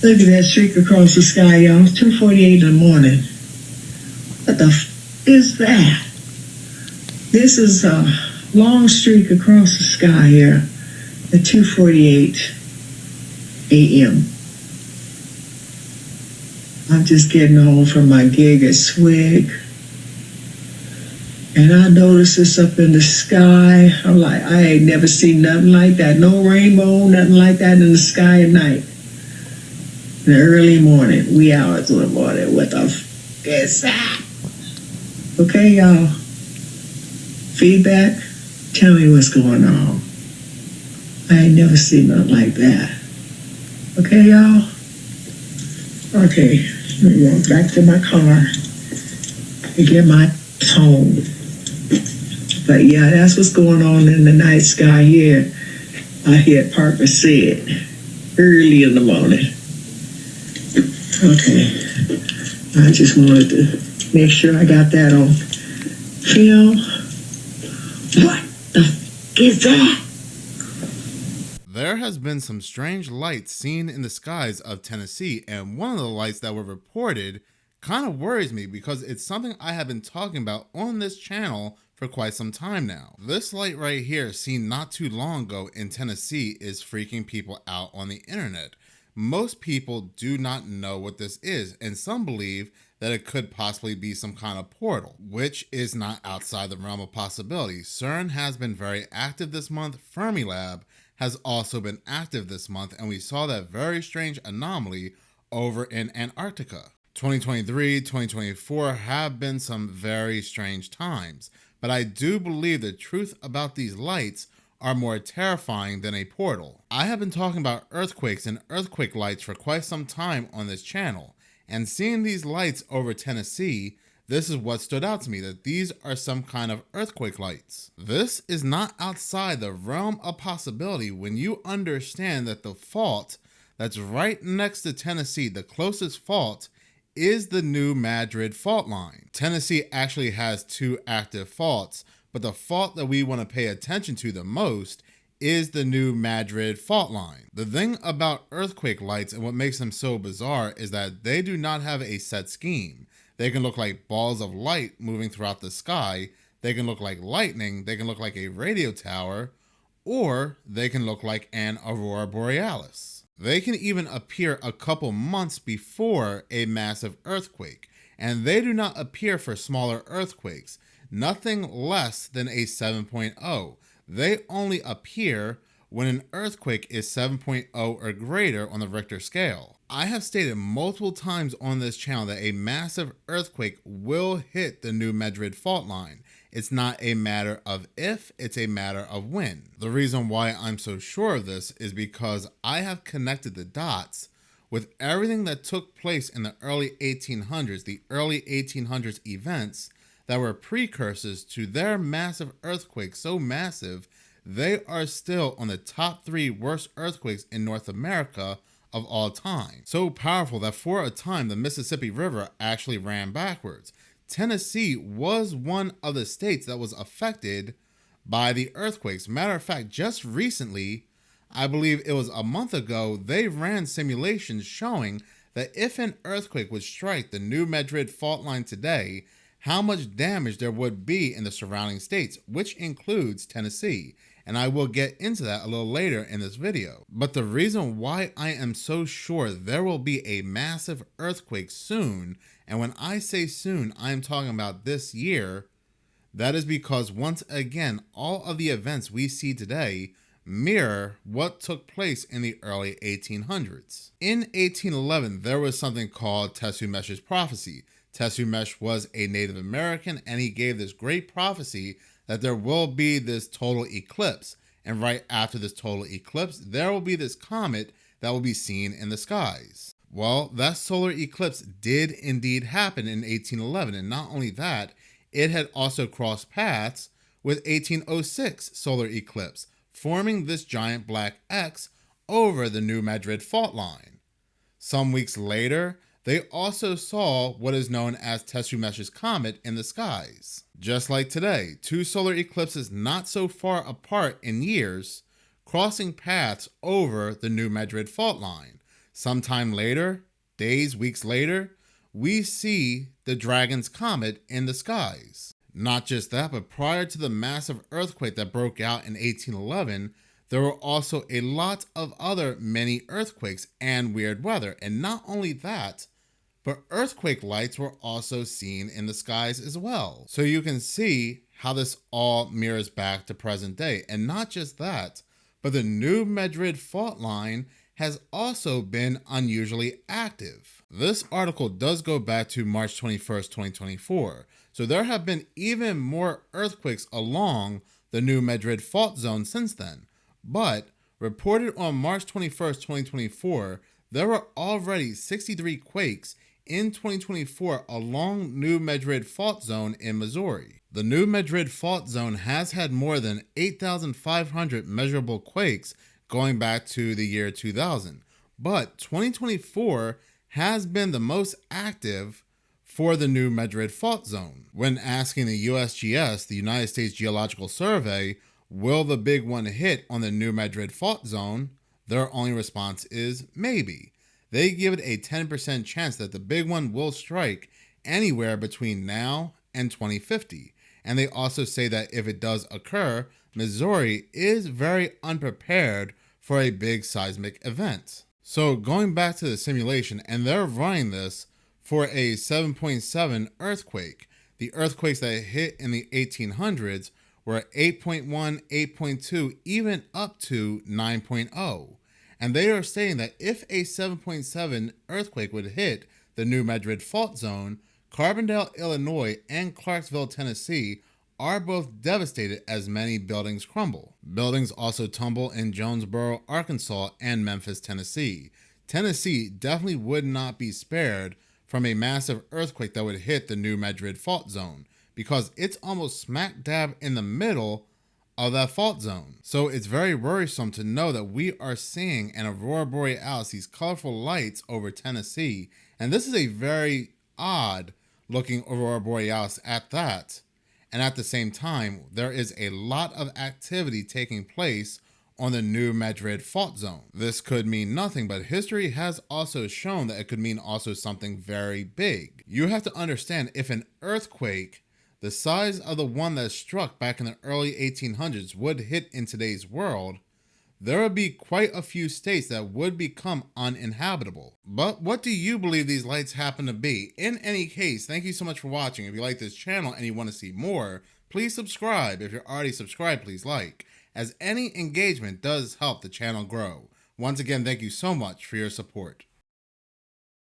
Look at that streak across the sky, y'all. It's 2:48 in the morning. What the is that? This is a long streak across the sky here at 2:48 a.m. I'm just getting home from my gig at Swig. And I noticed this up in the sky. I'm like, I ain't never seen nothing like that. No rainbow, nothing like that in the sky at night. In the early morning, wee hours of the morning. What the is that? Okay, y'all. Feedback? Tell me what's going on. I ain't never seen nothing like that. Okay, y'all? Okay, let me walk back to my car and get my phone. But yeah, that's what's going on in the night sky here. I hear Parker say it early in the morning. Okay, I just wanted to make sure I got that on film. What the is that? There has been some strange lights seen in the skies of Tennessee, and one of the lights that were reported kind of worries me because it's something I have been talking about on this channel for quite some time now. This light right here, seen not too long ago in Tennessee, is freaking people out on the internet. Most people do not know what this is, and some believe that it could possibly be some kind of portal, which is not outside the realm of possibility. CERN has been very active this month. Fermilab has also been active this month, and we saw that very strange anomaly over in Antarctica. 2023, 2024 have been some very strange times, but I do believe the truth about these lights are more terrifying than a portal. I have been talking about earthquakes and earthquake lights for quite some time on this channel, and seeing these lights over Tennessee, this is what stood out to me, that these are some kind of earthquake lights. This is not outside the realm of possibility when you understand that the fault that's right next to Tennessee, the closest fault, is the new Madrid fault line. Tennessee actually has two active faults, but the fault that we want to pay attention to the most is the new Madrid fault line. The thing about earthquake lights and what makes them so bizarre is that they do not have a set scheme. They can look like balls of light moving throughout the sky, they can look like lightning, they can look like a radio tower, or they can look like an aurora borealis. They can even appear a couple months before a massive earthquake, and they do not appear for smaller earthquakes, nothing less than a 7.0. They only appear when an earthquake is 7.0 or greater on the Richter scale. I have stated multiple times on this channel that a massive earthquake will hit the new Madrid fault line. It's not a matter of if, it's a matter of when. The reason why I'm so sure of this is because I have connected the dots with everything that took place in the early 1800s, the early 1800s events that were precursors to their massive earthquake, so massive, they are still on the top 3 worst earthquakes in North America of all time. So powerful that for a time, the Mississippi River actually ran backwards. Tennessee was one of the states that was affected by the earthquakes. Matter of fact, just recently, I believe it was a month ago, they ran simulations showing that if an earthquake would strike the new Madrid fault line today, how much damage there would be in the surrounding states, which includes Tennessee. And I will get into that a little later in this video. But the reason why I am so sure there will be a massive earthquake soon, and when I say soon, I am talking about this year, that is because once again, all of the events we see today mirror what took place in the early 1800s. In 1811, there was something called Seismic's prophecy. Seismic was a Native American, and he gave this great prophecy that there will be this total eclipse. And right after this total eclipse, there will be this comet that will be seen in the skies. Well, that solar eclipse did indeed happen in 1811. And not only that, it had also crossed paths with 1806 solar eclipse, forming this giant black X over the new Madrid fault line. Some weeks later, they also saw what is known as Seismic's comet in the skies. Just like today, 2 solar eclipses not so far apart in years, crossing paths over the new Madrid fault line. Sometime later, days, weeks later, we see the Dragon's Comet in the skies. Not just that, but prior to the massive earthquake that broke out in 1811, there were also a lot of other mini earthquakes and weird weather. And not only that, but earthquake lights were also seen in the skies as well. So you can see how this all mirrors back to present day. And not just that, but the New Madrid fault line has also been unusually active. This article does go back to March 21st, 2024. So there have been even more earthquakes along the New Madrid fault zone since then. But reported on March 21st, 2024, there were already 63 quakes in 2024 along New Madrid fault zone in Missouri. The New Madrid fault zone has had more than 8,500 measurable quakes going back to the year 2000, but 2024 has been the most active for the New Madrid fault zone. When asking the USGS, the United States Geological Survey, will the big one hit on the New Madrid fault zone, their only response is maybe. They give it a 10% chance that the big one will strike anywhere between now and 2050. And they also say that if it does occur, Missouri is very unprepared for a big seismic event. So going back to the simulation, and they're running this for a 7.7 earthquake. The earthquakes that hit in the 1800s were 8.1, 8.2, even up to 9.0. And they are saying that if a 7.7 earthquake would hit the New Madrid fault zone, Carbondale, Illinois, and Clarksville, Tennessee are both devastated as many buildings crumble. Buildings also tumble in Jonesboro, Arkansas, and Memphis, Tennessee. Tennessee definitely would not be spared from a massive earthquake that would hit the New Madrid fault zone because it's almost smack dab in the middle of that fault zone. So it's very worrisome to know that we are seeing an aurora borealis, these colorful lights over Tennessee, and this is a very odd looking aurora borealis at that. And at the same time, there is a lot of activity taking place on the New Madrid fault zone. This could mean nothing, but history has also shown that it could mean also something very big. You have to understand, if an earthquake the size of the one that struck back in the early 1800s would hit in today's world, there would be quite a few states that would become uninhabitable. But what do you believe these lights happen to be? In any case, thank you so much for watching. If you like this channel and you want to see more, please subscribe. If you're already subscribed, please like, as any engagement does help the channel grow. Once again, thank you so much for your support.